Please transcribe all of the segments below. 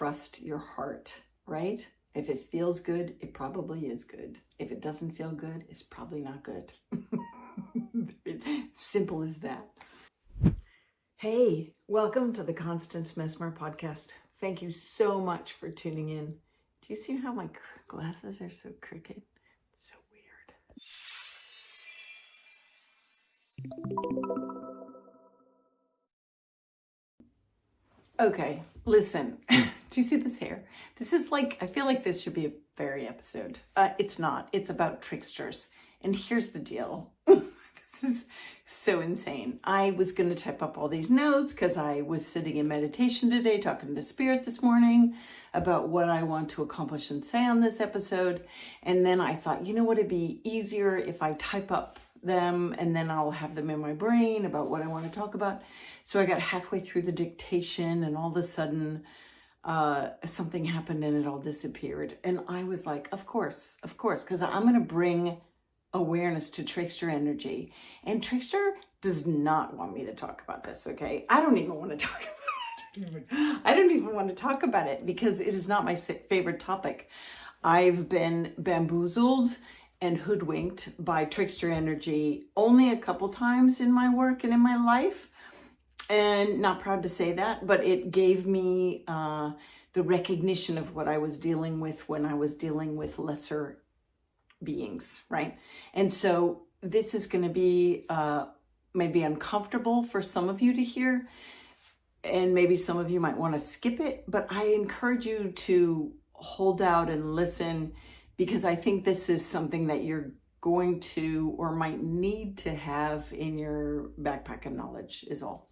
trust your heart, right? If it feels good, it probably is good. If it doesn't feel good, it's probably not good. Simple as that. Hey, welcome to the Constance Messmer Podcast. Thank you so much for tuning in. Do you see how my glasses are so crooked? It's so weird. Okay, listen. Do you see this hair? This is like, I feel like this should be a fairy episode. It's not. It's about tricksters. And here's the deal. This is so insane. I was going to type up all these notes because I was sitting in meditation today, talking to Spirit this morning about what I want to accomplish and say on this episode. And then I thought, you know what, it'd be easier if I type up them and then I'll have them in my brain about what I want to talk about. So I got halfway through the dictation and all of a sudden something happened and it all disappeared. And I was like, of course, because I'm going to bring awareness to trickster energy. And trickster does not want me to talk about this, okay? I don't even want to talk about it. I don't even want to talk about it because it is not my favorite topic. I've been bamboozled and hoodwinked by trickster energy only a couple times in my work and in my life. And not proud to say that, but it gave me the recognition of what I was dealing with when I was dealing with lesser beings, right? And so this is going to be maybe uncomfortable for some of you to hear, and maybe some of you might want to skip it, but I encourage you to hold out and listen because I think this is something that you're going to or might need to have in your backpack of knowledge is all.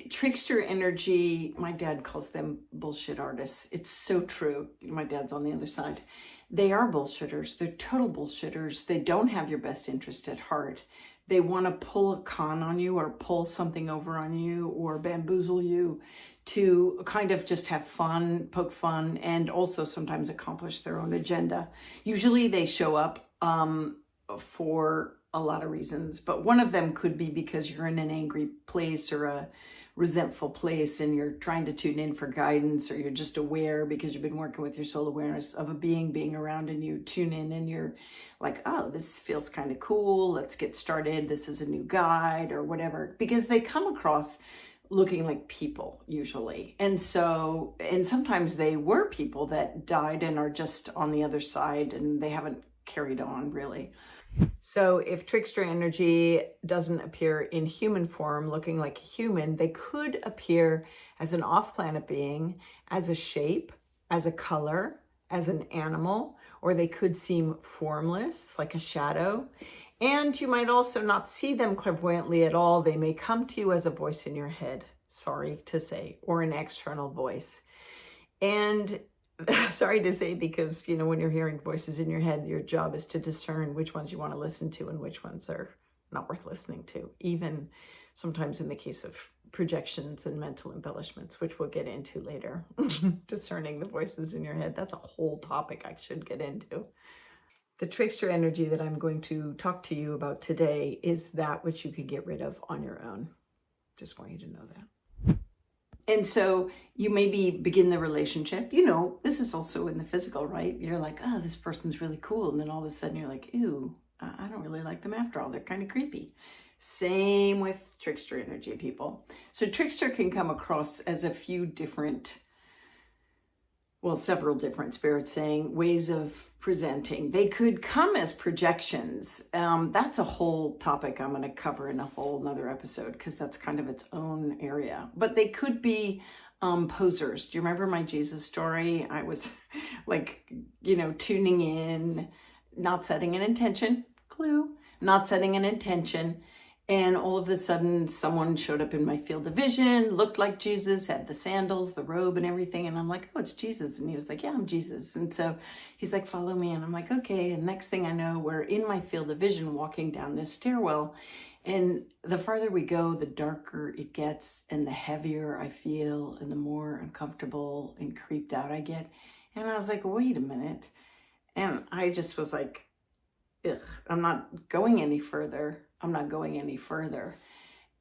Trickster energy, my dad calls them bullshit artists. It's so true. My dad's on the other side. They are bullshitters. They're total bullshitters. They don't have your best interest at heart. They want to pull a con on you or pull something over on you or bamboozle you to kind of just have fun, poke fun, and also sometimes accomplish their own agenda. Usually they show up for a lot of reasons, but one of them could be because you're in an angry place or a resentful place and you're trying to tune in for guidance, or you're just aware because you've been working with your soul awareness of a being around, and you tune in and you're like, oh, this feels kind of cool. Let's get started. This is a new guide or whatever, because they come across looking like people usually. And so, and sometimes they were people that died and are just on the other side and they haven't carried on really. So if trickster energy doesn't appear in human form looking like a human, they could appear as an off-planet being, as a shape, as a color, as an animal, or they could seem formless like a shadow. And you might also not see them clairvoyantly at all. They may come to you as a voice in your head, sorry to say, or an external voice. And sorry to say, because, you know, when you're hearing voices in your head, your job is to discern which ones you want to listen to and which ones are not worth listening to, even sometimes in the case of projections and mental embellishments, which we'll get into later. Discerning the voices in your head, that's a whole topic I should get into. The trickster energy that I'm going to talk to you about today is that which you can get rid of on your own. Just want you to know that. And so you maybe begin the relationship, you know, this is also in the physical, right? You're like, oh, this person's really cool. And then all of a sudden you're like, ew, I don't really like them after all. They're kind of creepy. Same with trickster energy, people. So trickster can come across as a few different, well, several different, Spirit saying, ways of presenting. They could come as projections. That's a whole topic I'm going to cover in a whole nother episode because that's kind of its own area. But they could be posers. Do you remember my Jesus story? I was like, you know, tuning in, not setting an intention, clue, not setting an intention. And all of a sudden, someone showed up in my field of vision, looked like Jesus, had the sandals, the robe and everything. And I'm like, oh, it's Jesus. And he was like, yeah, I'm Jesus. And so he's like, follow me. And I'm like, okay. And next thing I know, we're in my field of vision walking down this stairwell. And the farther we go, the darker it gets and the heavier I feel and the more uncomfortable and creeped out I get. And I was like, wait a minute. And I just was like, ugh, I'm not going any further. I'm not going any further.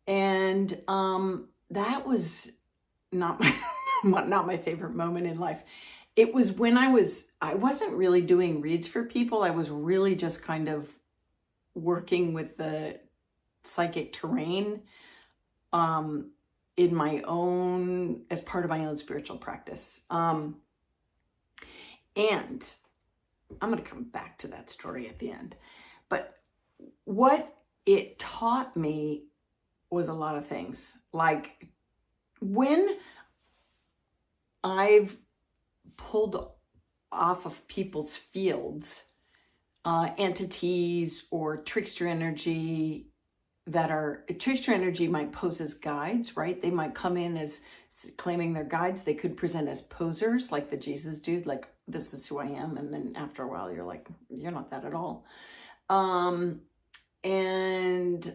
And that was not not my favorite moment in life. It was when I wasn't really doing reads for people. I was really just kind of working with the psychic terrain in my own, as part of my own spiritual practice. And I'm going to come back to that story at the end. But what it taught me was a lot of things. Like when I've pulled off of people's fields, entities or trickster energy trickster energy might pose as guides, right? They might come in as claiming they're guides. They could present as posers, like the Jesus dude, like, this is who I am. And then after a while, you're like, you're not that at all. And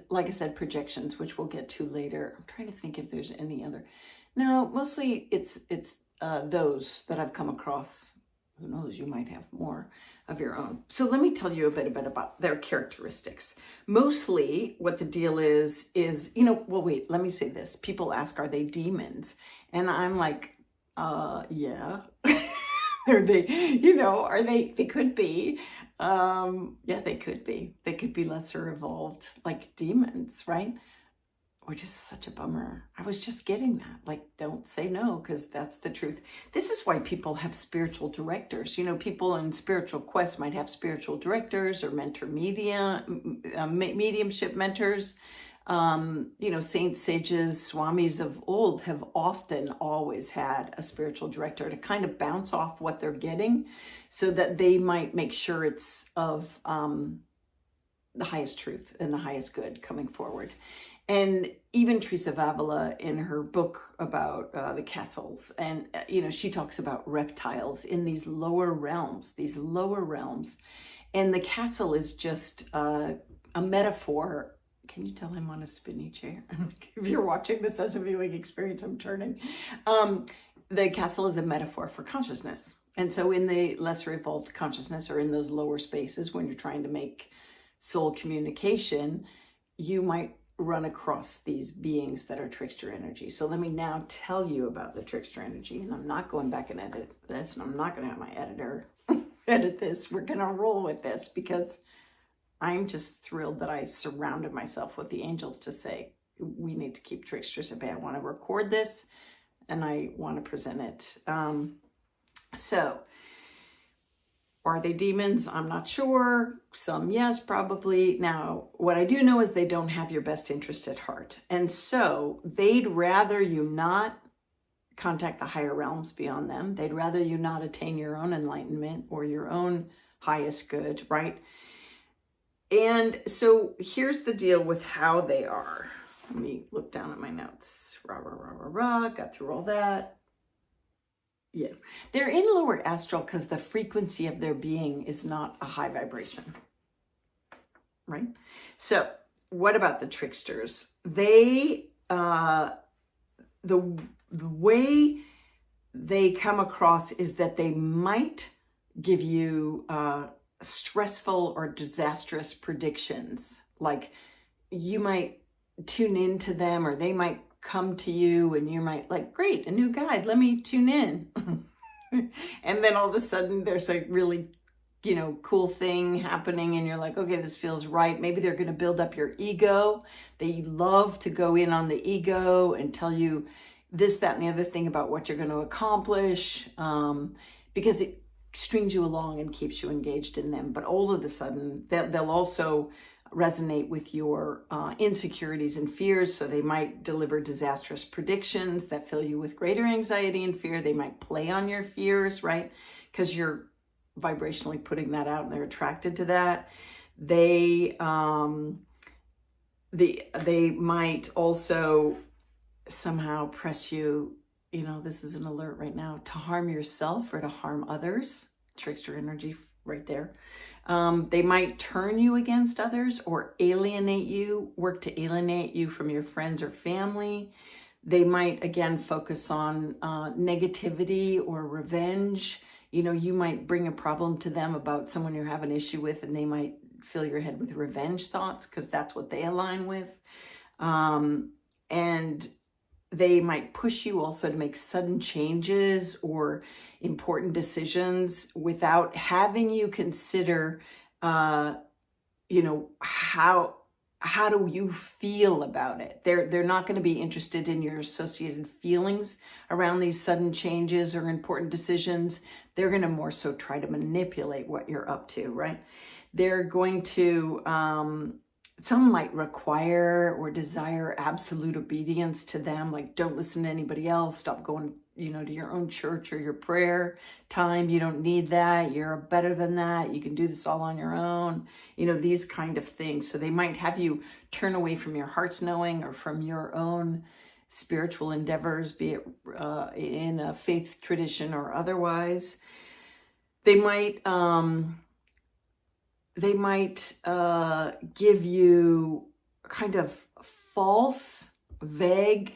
like I said, projections, which we'll get to later. I'm trying to think if there's any other. No, mostly it's those that I've come across. Who knows, you might have more of your own. So let me tell you a bit about their characteristics. Mostly what the deal is, well, wait, let me say this. People ask, are they demons? And I'm like, yeah. Are they, are they could be. Yeah, they could be. They could be lesser evolved, like demons, right? Which is such a bummer. I was just getting that. Like, don't say no, because that's the truth. This is why people have spiritual directors. People in spiritual quests might have spiritual directors or mediumship mentors. Saints, sages, swamis of old have often always had a spiritual director to kind of bounce off what they're getting so that they might make sure it's of the highest truth and the highest good coming forward. And even Teresa of Avila in her book about the castles, and she talks about reptiles in these lower realms. And the castle is just a metaphor. Can you tell I'm on a spinny chair? If you're watching this as a viewing experience, I'm turning. The castle is a metaphor for consciousness. And so in the lesser evolved consciousness, or in those lower spaces, when you're trying to make soul communication, you might run across these beings that are trickster energy. So let me now tell you about the trickster energy, and I'm not going back and edit this, and I'm not going to have my editor edit this. We're going to roll with this because I'm just thrilled that I surrounded myself with the angels to say, we need to keep tricksters at bay. I want to record this and I want to present it. So are they demons? I'm not sure. Some, yes, probably. Now, what I do know is they don't have your best interest at heart. And so they'd rather you not contact the higher realms beyond them. They'd rather you not attain your own enlightenment or your own highest good, right? And so here's the deal with how they are. Let me look down at my notes. Got through all that. Yeah, they're in lower astral because the frequency of their being is not a high vibration, right? So what about the tricksters? They, the way they come across is that they might give you stressful or disastrous predictions. Like you might tune into them, or they might come to you and you might like, great, a new guide, let me tune in. And then all of a sudden there's a really, cool thing happening and you're like, okay, this feels right. Maybe they're going to build up your ego. They love to go in on the ego and tell you this, that, and the other thing about what you're going to accomplish, because it strings you along and keeps you engaged in them. But all of a sudden they'll also resonate with your insecurities and fears. So they might deliver disastrous predictions that fill you with greater anxiety and fear. They might play on your fears, right? Because you're vibrationally putting that out and they're attracted to that. They might also somehow press you, this is an alert right now, to harm yourself or to harm others. Trickster energy right there. They might turn you against others or work to alienate you from your friends or family. They might, again, focus on negativity or revenge. You might bring a problem to them about someone you have an issue with, and they might fill your head with revenge thoughts because that's what they align with. And they might push you also to make sudden changes or important decisions without having you consider, how do you feel about it? They're not going to be interested in your associated feelings around these sudden changes or important decisions. They're going to more so try to manipulate what you're up to, right? They're going to, some might require or desire absolute obedience to them, like don't listen to anybody else, stop going, to your own church or your prayer time. You don't need that. You're better than that. You can do this all on your own. These kind of things. So they might have you turn away from your heart's knowing or from your own spiritual endeavors, be it in a faith tradition or otherwise. They might give you kind of false, vague,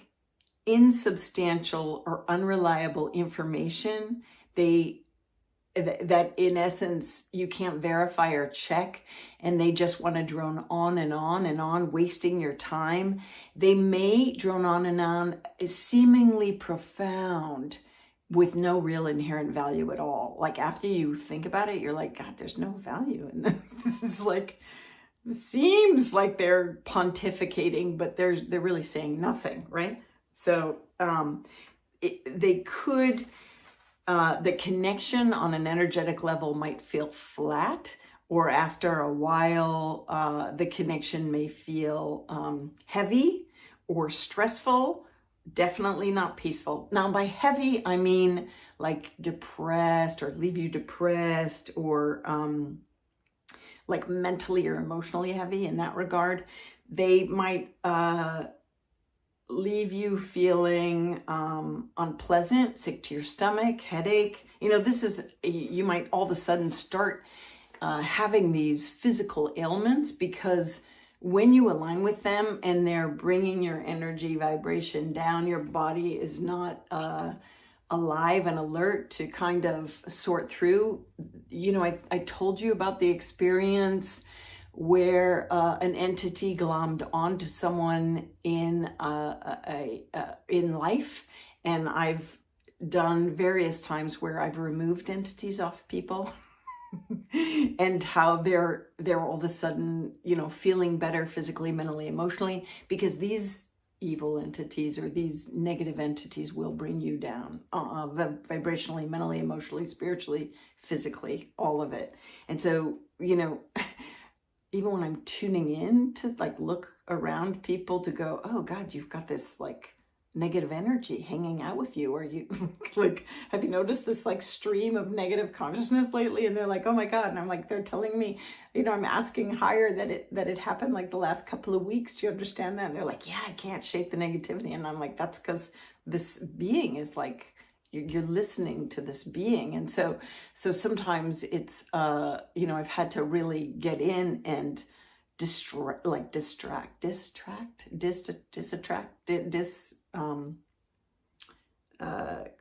insubstantial, or unreliable information that in essence you can't verify or check, and they just want to drone on and on and on, wasting your time. They may drone on and on, seemingly profound, with no real inherent value at all. Like after you think about it, you're like, God, there's no value in this. This is like, it seems like they're pontificating, but they're really saying nothing, right? So they could, the connection on an energetic level might feel flat, or after a while, the connection may feel heavy or stressful. Definitely not peaceful. Now, by heavy, I mean like depressed, or leave you depressed, or like mentally or emotionally heavy in that regard. They might leave you feeling unpleasant, sick to your stomach, headache. You might all of a sudden start having these physical ailments, because when you align with them and they're bringing your energy vibration down, your body is not alive and alert to kind of sort through. I told you about the experience where an entity glommed onto someone in life, and I've done various times where I've removed entities off people. And how they're all of a sudden, feeling better physically, mentally, emotionally, because these evil entities or these negative entities will bring you down, vibrationally, mentally, emotionally, spiritually, physically, all of it. And so, even when I'm tuning in to like look around people to go, oh God, you've got this like negative energy hanging out with you, or you like, have you noticed this like stream of negative consciousness lately? And they're like, oh my God. And I'm like, they're telling me, I'm asking higher that it happened like the last couple of weeks. Do you understand that? And they're like, yeah, I can't shake the negativity. And I'm like, that's because this being is like, you're listening to this being. And so sometimes it's I've had to really get in and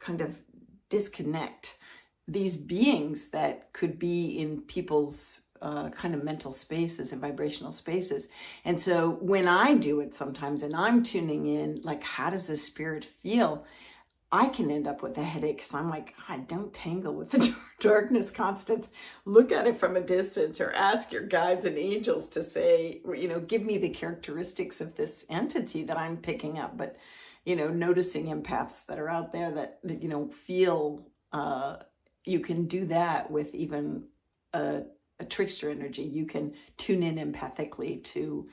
kind of disconnect these beings that could be in people's kind of mental spaces and vibrational spaces. And so when I do it sometimes and I'm tuning in, like, how does the spirit feel? I can end up with a headache because I'm like, God, don't tangle with the darkness, Constance. Look at it from a distance, or ask your guides and angels to say, give me the characteristics of this entity that I'm picking up. But, noticing empaths that are out there that, feel, you can do that with even a trickster energy. You can tune in empathically to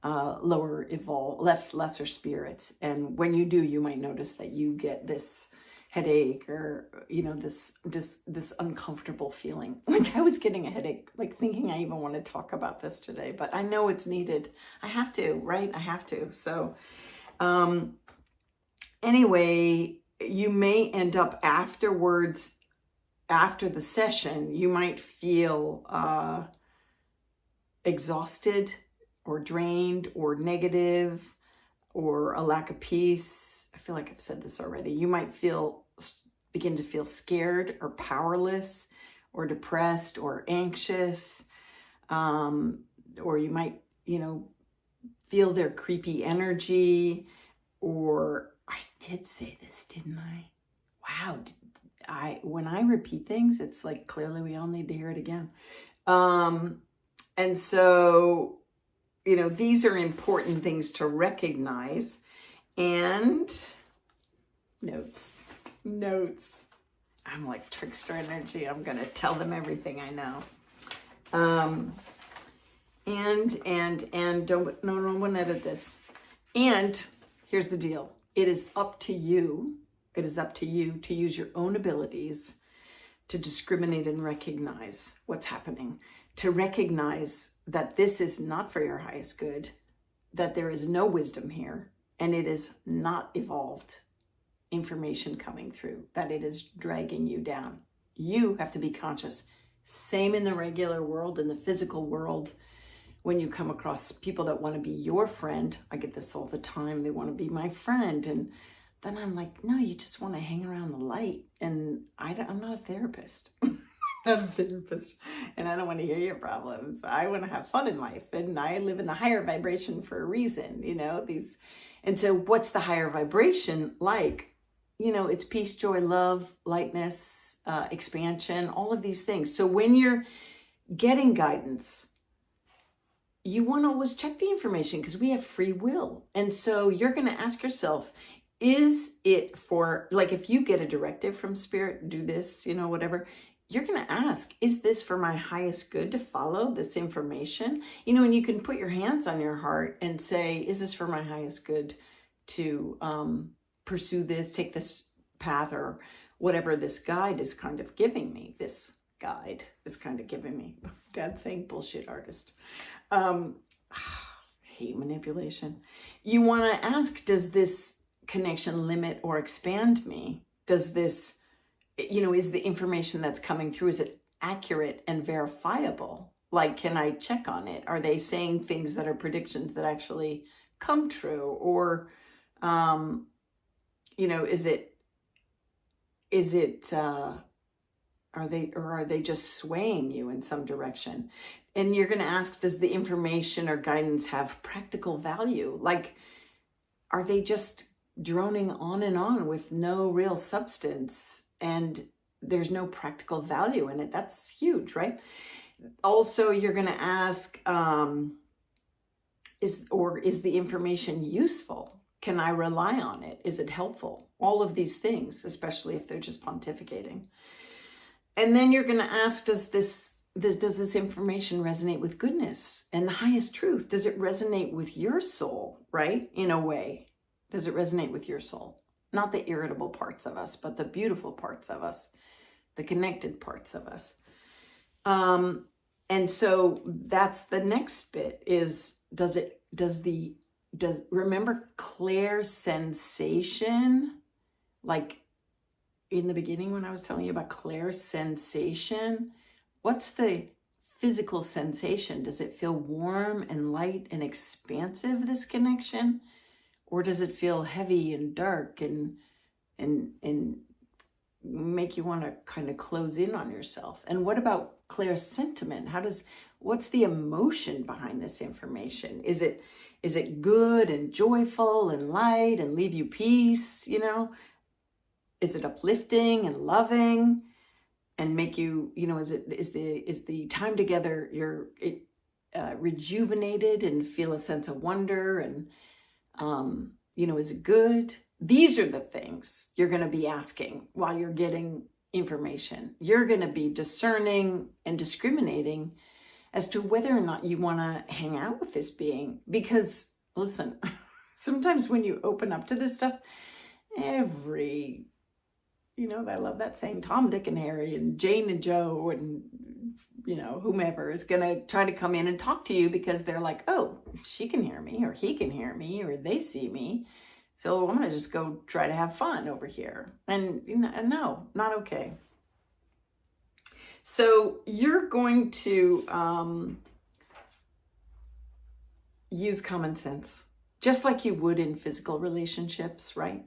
lower lesser spirits, and when you do, you might notice that you get this headache, or this uncomfortable feeling. Like I was getting a headache, like thinking I even want to talk about this today, but I know it's needed. I have to, right? I have to. So anyway, you may end up afterwards, after the session, you might feel exhausted, or drained, or negative, or a lack of peace. I feel like I've said this already. You might begin to feel scared, or powerless, or depressed, or anxious, or you might, feel their creepy energy, or I did say this, didn't I? Wow. When I repeat things, it's like clearly we all need to hear it again. And so, these are important things to recognize. And notes. I'm like trickster energy. I'm going to tell them everything I know. And don't, no one edit this. And here's the deal. It is up to you. It is up to you to use your own abilities to discriminate and recognize what's happening, to recognize that this is not for your highest good, that there is no wisdom here, and it is not evolved information coming through, that it is dragging you down. You have to be conscious. Same in the regular world, in the physical world. When you come across people that want to be your friend, I get this all the time, they want to be my friend. And then I'm like, no, you just want to hang around the light. And I'm not a therapist. Not a therapist. And I don't want to hear your problems. I want to have fun in life. And I live in the higher vibration for a reason, And so what's the higher vibration like? It's peace, joy, love, lightness, expansion, all of these things. So when you're getting guidance, you want to always check the information because we have free will. And so you're going to ask yourself, is it for, like, if you get a directive from spirit, do this, whatever, you're going to ask, is this for my highest good to follow this information? And you can put your hands on your heart and say, is this for my highest good to pursue this, take this path, or whatever this guide is kind of giving me. This guide is kind of giving me. Dad's saying bullshit artist. Hate manipulation. You want to ask, does this connection limit or expand me? Does this, is the information that's coming through, is it accurate and verifiable? Like, can I check on it? Are they saying things that are predictions that actually come true? Or, are they just swaying you in some direction? And you're going to ask, does the information or guidance have practical value? Like, are they just droning on and on with no real substance and there's no practical value in it? That's huge, right? Also, you're going to ask, is the information useful? Can I rely on it? Is it helpful? All of these things, especially if they're just pontificating. And then you're going to ask, does this information resonate with goodness and the highest truth? Does it resonate with your soul, right? In a way, does it resonate with your soul? Not the irritable parts of us, but the beautiful parts of us, the connected parts of us. And so that's the next bit is, remember clear sensation? Like in the beginning when I was telling you about clear sensation, what's the physical sensation? Does it feel warm and light and expansive, this connection? Or does it feel heavy and dark and make you want to kind of close in on yourself? And what about clear sentiment? What's the emotion behind this information? Is it good and joyful and light and leave you peace, Is it uplifting and loving and make you, is the time together you're rejuvenated and feel a sense of wonder and, is it good? These are the things you're going to be asking while you're getting information. You're going to be discerning and discriminating as to whether or not you want to hang out with this being. Because, listen, sometimes when you open up to this stuff, I love that saying, Tom, Dick, and Harry, and Jane and Joe, and, whomever is going to try to come in and talk to you because they're like, oh, she can hear me, or he can hear me, or they see me. So I'm going to just go try to have fun over here. And, no, not okay. So you're going to use common sense, just like you would in physical relationships, right?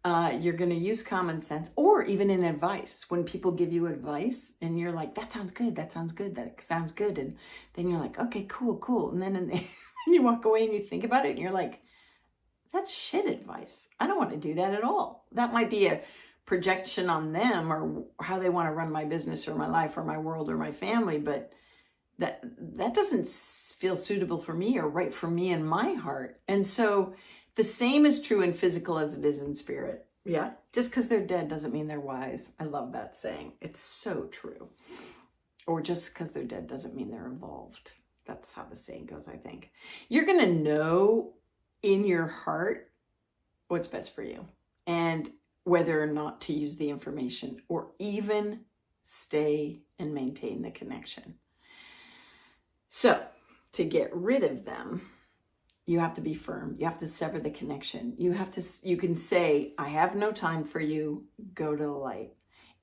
You're going to use common sense, or even in advice. When people give you advice and you're like, that sounds good, that sounds good, that sounds good. And then you're like, okay, cool. And then you walk away and you think about it and you're like, That's shit advice. I don't want to do that at all. That might be a projection on them or how they want to run my business or my life or my world or my family, but that doesn't feel suitable for me or right for me in my heart. And so the same is true in physical as it is in spirit. Yeah. Just because they're dead doesn't mean they're wise. I love that saying. It's so true. Or just because they're dead doesn't mean they're evolved. That's how the saying goes, I think. You're going to know in your heart what's best for you and whether or not to use the information or even stay and maintain the connection. So to get rid of them, you have to be firm. You have to sever the connection. You can say, I have no time for you, go to the light.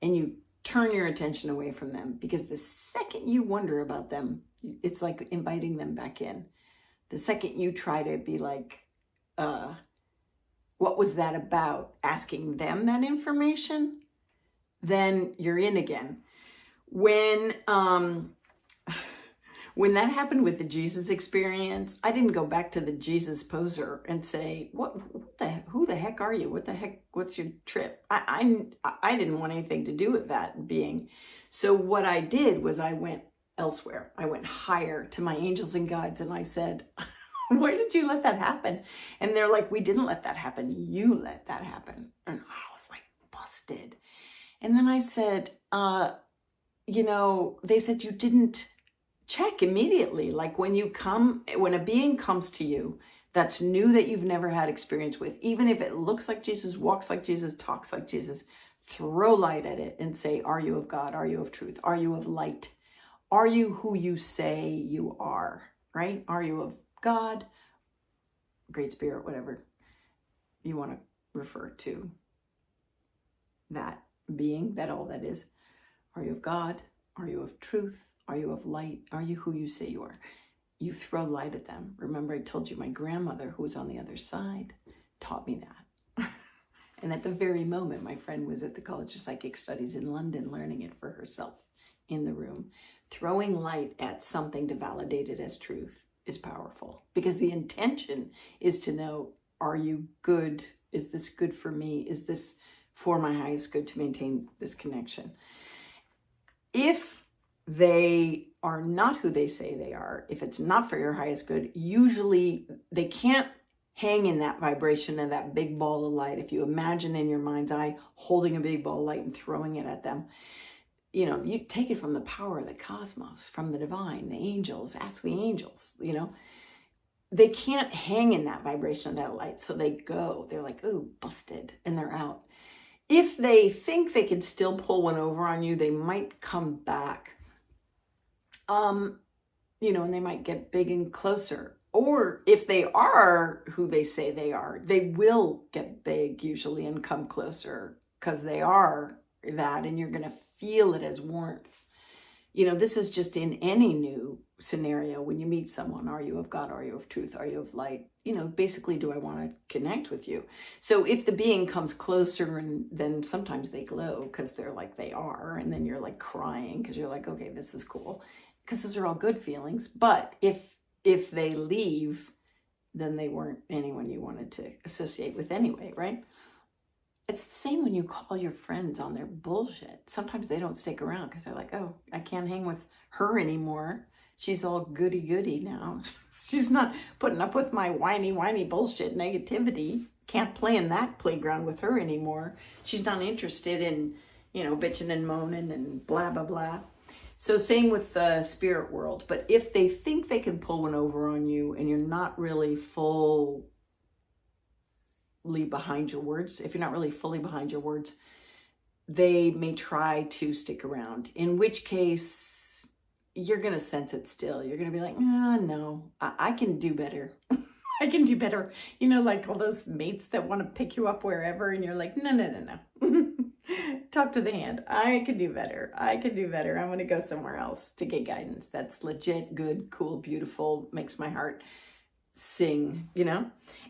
And you turn your attention away from them, because the second you wonder about them, it's like inviting them back in. The second you try to be like, what was that about? Asking them that information, then you're in again. When that happened with the Jesus experience, I didn't go back to the Jesus poser and say, who the heck are you? What's your trip? I didn't want anything to do with that being. So what I did was I went elsewhere. I went higher to my angels and guides, and I said, why did you let that happen? And they're like, we didn't let that happen. You let that happen. And I was like, busted. And then I said, they said you didn't check immediately. Like when a being comes to you that's new, that you've never had experience with, even if it looks like Jesus, walks like Jesus, talks like Jesus, throw light at it and say, are you of God? Are you of truth? Are you of light? Are you who you say you are, right? Are you of God, Great Spirit, whatever you want to refer to that being, that all that is. Are you of God? Are you of truth? Are you of light? Are you who you say you are? You throw light at them. Remember, I told you my grandmother, who was on the other side, taught me that. And at the very moment, my friend was at the College of Psychic Studies in London, learning it for herself in the room. Throwing light at something to validate it as truth is powerful, because the intention is to know, are you good? Is this good for me? Is this for my highest good to maintain this connection? If they are not who they say they are, if it's not for your highest good, usually they can't hang in that vibration and that big ball of light. If you imagine in your mind's eye holding a big ball of light and throwing it at them, you take it from the power of the cosmos, from the divine, the angels. Ask the angels, they can't hang in that vibration of that light. So they go, they're like, oh, busted, and they're out. If they think they can still pull one over on you, they might come back, and they might get big and closer. Or if they are who they say they are, they will get big usually and come closer, because they are that, and you're going to feel it as warmth. This is just in any new scenario. When you meet someone, are you of God? Are you of truth? Are you of light? Basically, do I want to connect with you? So if the being comes closer, and then sometimes they glow because they're like they are, and then you're like crying because you're like, okay, this is cool, because those are all good feelings. But if they leave, then they weren't anyone you wanted to associate with anyway, right? It's the same when you call your friends on their bullshit. Sometimes they don't stick around because they're like, oh, I can't hang with her anymore. She's all goody-goody now. She's not putting up with my whiny bullshit negativity. Can't play in that playground with her anymore. She's not interested in, bitching and moaning and blah, blah, blah. So same with the spirit world. But if they think they can pull one over on you and you're not really fully behind your words, if you're not really fully behind your words, they may try to stick around, in which case you're going to sense it still. You're going to be like, no, I can do better. I can do better. Like all those mates that want to pick you up wherever, and you're like, no. Talk to the hand. I can do better. I'm going to go somewhere else to get guidance. That's legit, good, cool, beautiful, makes my heart sing,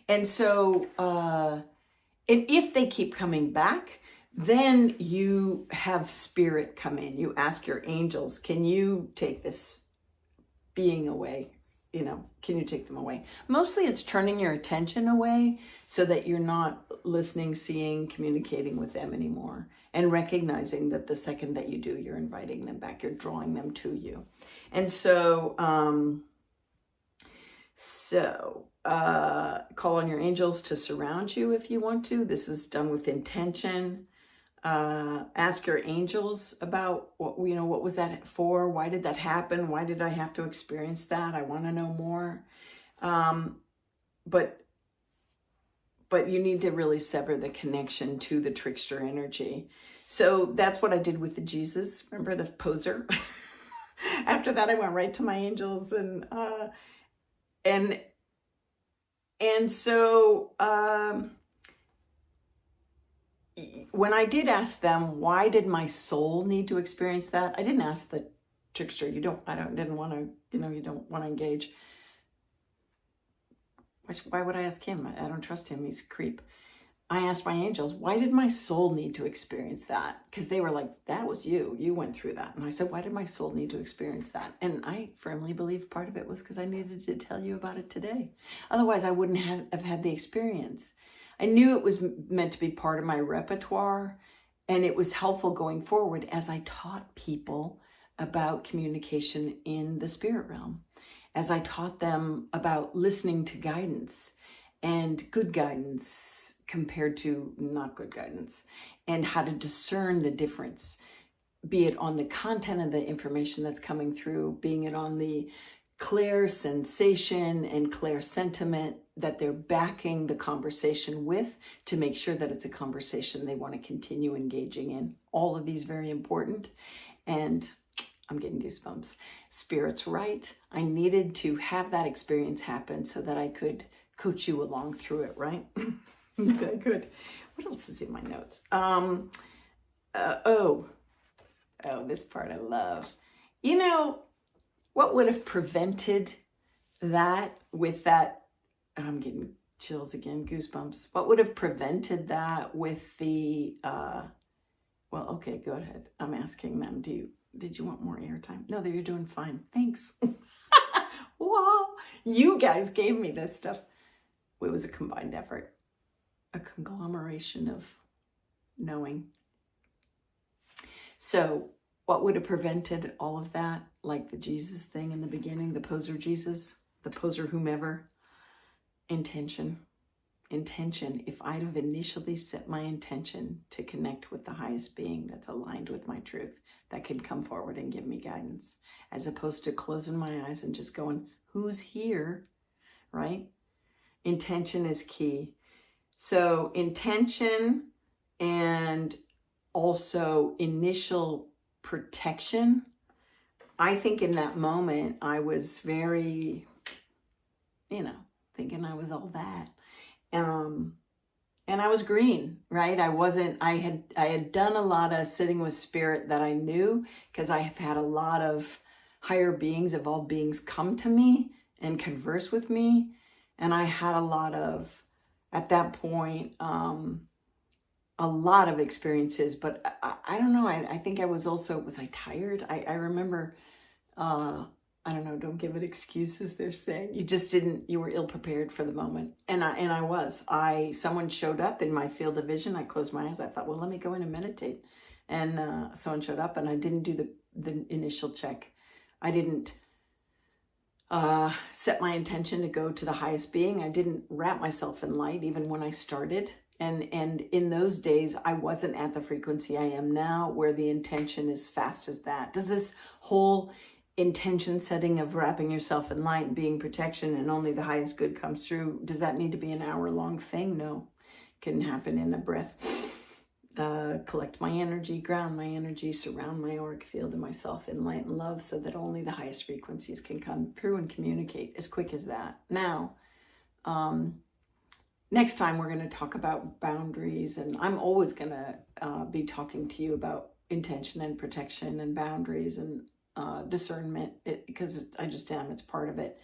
And so, and if they keep coming back, then you have spirit come in. You ask your angels, can you take this being away? can you take them away? Mostly it's turning your attention away so that you're not listening, seeing, communicating with them anymore, and recognizing that the second that you do, you're inviting them back, you're drawing them to you. And so, call on your angels to surround you if you want to. This is done with intention. Ask your angels about what was that for? Why did that happen? Why did I have to experience that? I want to know more. But you need to really sever the connection to the trickster energy. So that's what I did with the Jesus. Remember the poser? After that, I went right to my angels and so when I did ask them, why did my soul need to experience that? I didn't ask the trickster. You don't want to engage. Why would I ask him? I don't trust him. He's a creep. I asked my angels, why did my soul need to experience that? Because they were like, that was you. You went through that. And I said, why did my soul need to experience that? And I firmly believe part of it was because I needed to tell you about it today. Otherwise, I wouldn't have had the experience. I knew it was meant to be part of my repertoire, and it was helpful going forward as I taught people about communication in the spirit realm, as I taught them about listening to guidance and good guidance compared to not good guidance, and how to discern the difference, be it on the content of the information that's coming through, being it on the clear sensation and clear sentiment that they're backing the conversation with, to make sure that it's a conversation they want to continue engaging in. All of these very important. And I'm getting goosebumps. Spirit's right. I needed to have that experience happen so that I could coach you along through it, right? I could. What else is in my notes? This part I love. What would have prevented that with that? I'm getting chills again, goosebumps. What would have prevented that with the, okay, go ahead. I'm asking them, did you want more airtime? No, you're doing fine. Thanks. Wow. You guys gave me this stuff. It was a combined effort, a conglomeration of knowing. So what would have prevented all of that? Like the Jesus thing in the beginning, the poser Jesus, the poser whomever. Intention. If I'd have initially set my intention to connect with the highest being that's aligned with my truth, that can come forward and give me guidance, as opposed to closing my eyes and just going, who's here, right? Intention is key. So intention, and also initial protection. I think in that moment, I was very, thinking I was all that. And I was green, right? I had done a lot of sitting with spirit that I knew, because I have had a lot of higher beings of all beings come to me and converse with me. And I had a lot of, at that point, a lot of experiences, but I don't know. I think I was I tired? I remember, I don't know, don't give it excuses, they're saying. You were ill prepared for the moment. And I was. Someone showed up in my field of vision. I closed my eyes. I thought, well, let me go in and meditate. And someone showed up, and I didn't do the initial check. I didn't set my intention to go to the highest being. I didn't wrap myself in light even when I started. And in those days, I wasn't at the frequency I am now, where the intention is fast as that. Does this whole intention setting of wrapping yourself in light and being protection and only the highest good comes through, does that need to be an hour-long thing? No. It can happen in a breath. Collect my energy, ground my energy, surround my auric field and myself in light and love, so that only the highest frequencies can come through and communicate, as quick as that. Now, next time we're going to talk about boundaries, and I'm always going to be talking to you about intention and protection and boundaries and discernment, because I just am. It's part of it.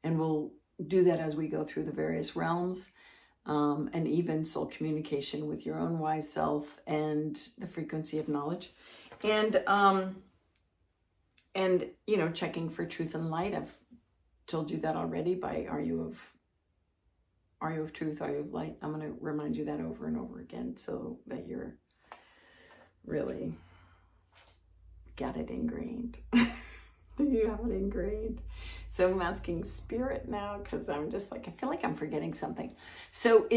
And we'll do that as we go through the various realms, and even soul communication with your own wise self and the frequency of knowledge. And checking for truth and light. I've told you that already by Are you of truth, are you of light? I'm going to remind you that over and over again so that you're really got it ingrained. You have it ingrained. So I'm asking spirit now because I'm just like, I feel like I'm forgetting something. So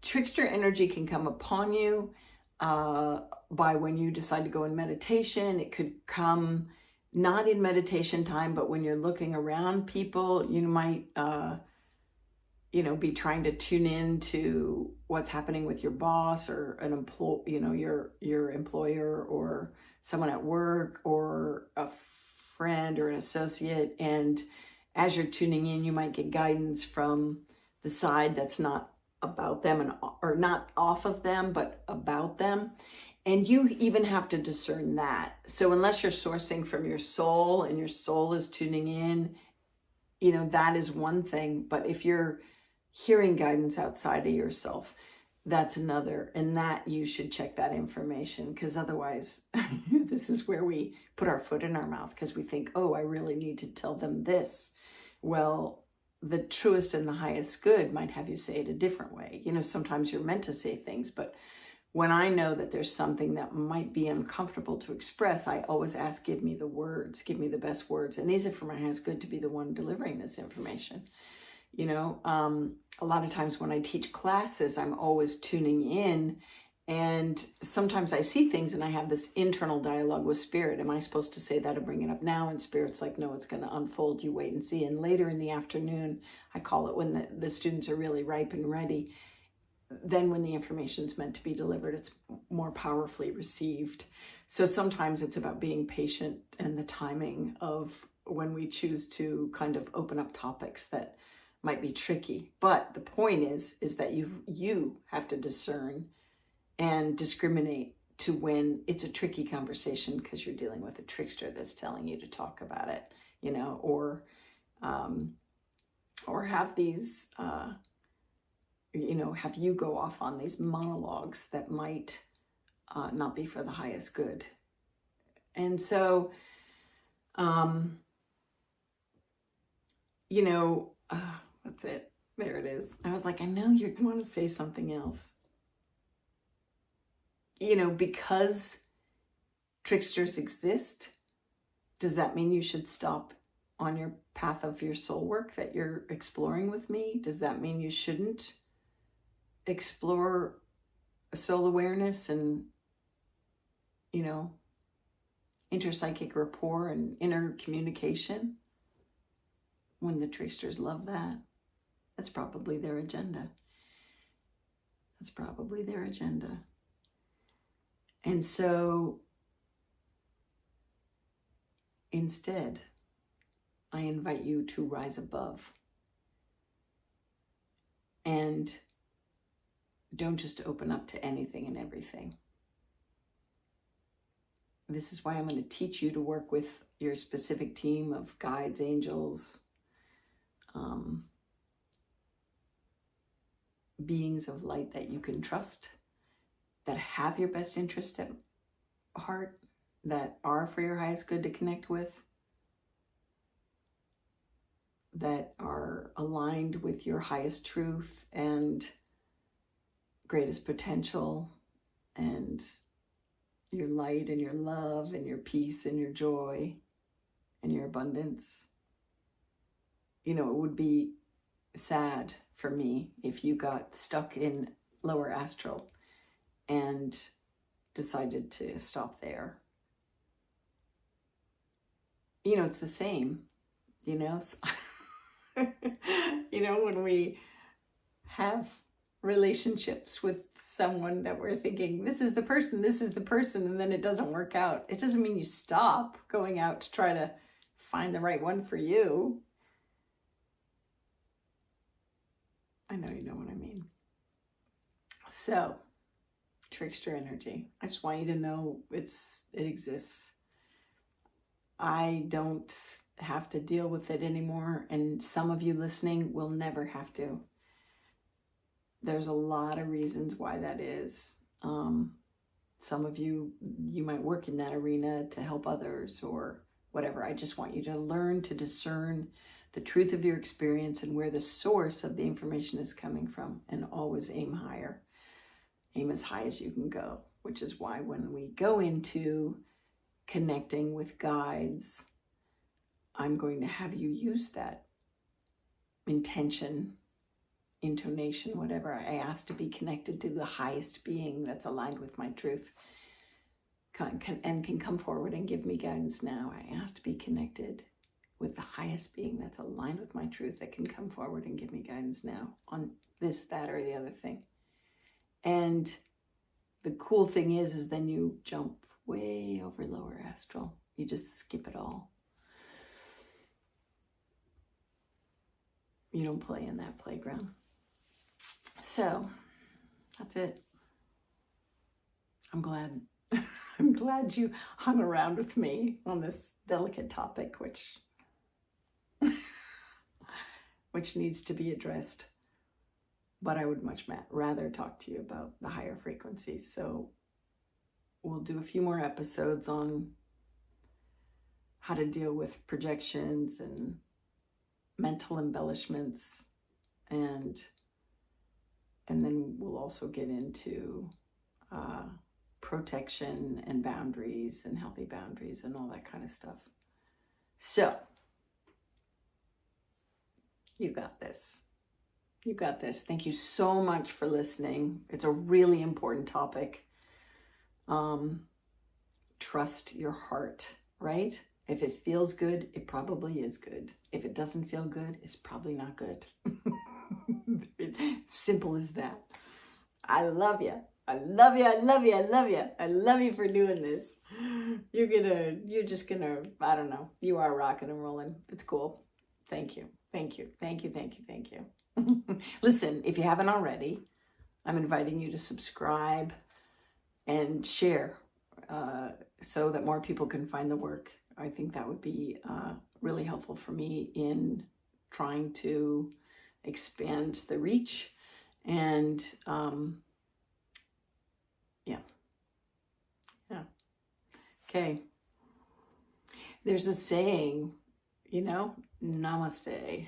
trickster energy can come upon you by when you decide to go in meditation. It could come not in meditation time, but when you're looking around people, you might, be trying to tune in to what's happening with your boss or an your employer or someone at work or a friend or an associate. And as you're tuning in, you might get guidance from the side that's not about them or not off of them, but about them. And you even have to discern that. So unless you're sourcing from your soul and your soul is tuning in, that is one thing. But if you're hearing guidance outside of yourself, that's another. And that you should check that information, because otherwise this is where we put our foot in our mouth because we think, oh, I really need to tell them this. Well, the truest and the highest good might have you say it a different way. Sometimes you're meant to say things, but when I know that there's something that might be uncomfortable to express, I always ask, give me the words, give me the best words. And is it for my highest good to be the one delivering this information? A lot of times when I teach classes, I'm always tuning in, and sometimes I see things and I have this internal dialogue with spirit. Am I supposed to say that or bring it up now? And spirit's like, no, it's going to unfold. You wait and see. And later in the afternoon, I call it when the students are really ripe and ready. Then when the information's meant to be delivered, it's more powerfully received. So sometimes it's about being patient and the timing of when we choose to kind of open up topics that might be tricky. But the point is that you have to discern and discriminate to when it's a tricky conversation because you're dealing with a trickster that's telling you to talk about it, or have these, have you go off on these monologues that might not be for the highest good. And so, that's it. There it is. I was like, I know you want to say something else. Because tricksters exist, does that mean you should stop on your path of your soul work that you're exploring with me? Does that mean you shouldn't explore soul awareness and, interpsychic rapport and inner communication? When the tricksters love that, that's probably their agenda. And so instead, I invite you to rise above and don't just open up to anything and everything. This is why I'm going to teach you to work with your specific team of guides, angels, beings of light that you can trust, that have your best interest at heart, that are for your highest good to connect with, that are aligned with your highest truth and greatest potential and your light and your love and your peace and your joy and your abundance. It would be sad for me if you got stuck in lower astral and decided to stop there. It's the same, when we have relationships with someone that we're thinking, this is the person, and then it doesn't work out. It doesn't mean you stop going out to try to find the right one for you. I know you know what I mean. So, trickster energy. I just want you to know it exists. I don't have to deal with it anymore, and some of you listening will never have to. There's a lot of reasons why that is. Some of you might work in that arena to help others or whatever. I just want you to learn to discern the truth of your experience and where the source of the information is coming from, and always aim higher. Aim as high as you can go, which is why when we go into connecting with guides, I'm going to have you use that intention, intonation, whatever. I ask to be connected to the highest being that's aligned with my truth and can come forward and give me guidance now. I ask to be connected with the highest being that's aligned with my truth that can come forward and give me guidance now on this, that, or the other thing. And the cool thing is then you jump way over lower astral. You just skip it all. You don't play in that playground. So that's it. I'm glad I'm glad you hung around with me on this delicate topic, which needs to be addressed. But I would much rather talk to you about the higher frequencies. So we'll do a few more episodes on how to deal with projections and mental embellishments, and then we'll also get into protection and boundaries and healthy boundaries and all that kind of stuff. So you got this. You got this. Thank you so much for listening. It's a really important topic. Trust your heart, right? If it feels good, it probably is good. If it doesn't feel good, it's probably not good. Simple as that. I love you. I love you. I love you. I love you. I love you for doing this. You're just gonna, I don't know. You are rocking and rolling. It's cool. Thank you. Thank you. Thank you. Thank you. Thank you. Listen, if you haven't already, I'm inviting you to subscribe and share so that more people can find the work. I think that would be really helpful for me in trying to expand the reach. And yeah. Okay. There's a saying, namaste.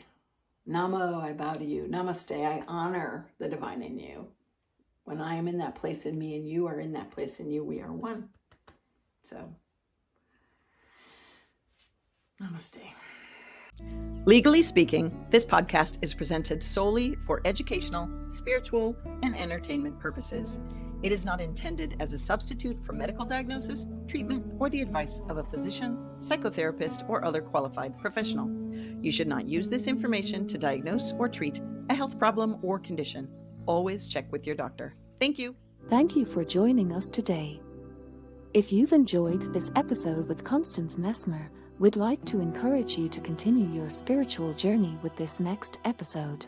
Namo, I bow to you. Namaste, I honor the divine in you. When I am in that place in me and you are in that place in you, we are one. So, namaste. Legally speaking, this podcast is presented solely for educational, spiritual, and entertainment purposes. It is not intended as a substitute for medical diagnosis, treatment, or the advice of a physician, psychotherapist, or other qualified professional. You should not use this information to diagnose or treat a health problem or condition. Always check with your doctor. Thank you. Thank you for joining us today. If you've enjoyed this episode with Constance Messmer, we'd like to encourage you to continue your spiritual journey with this next episode.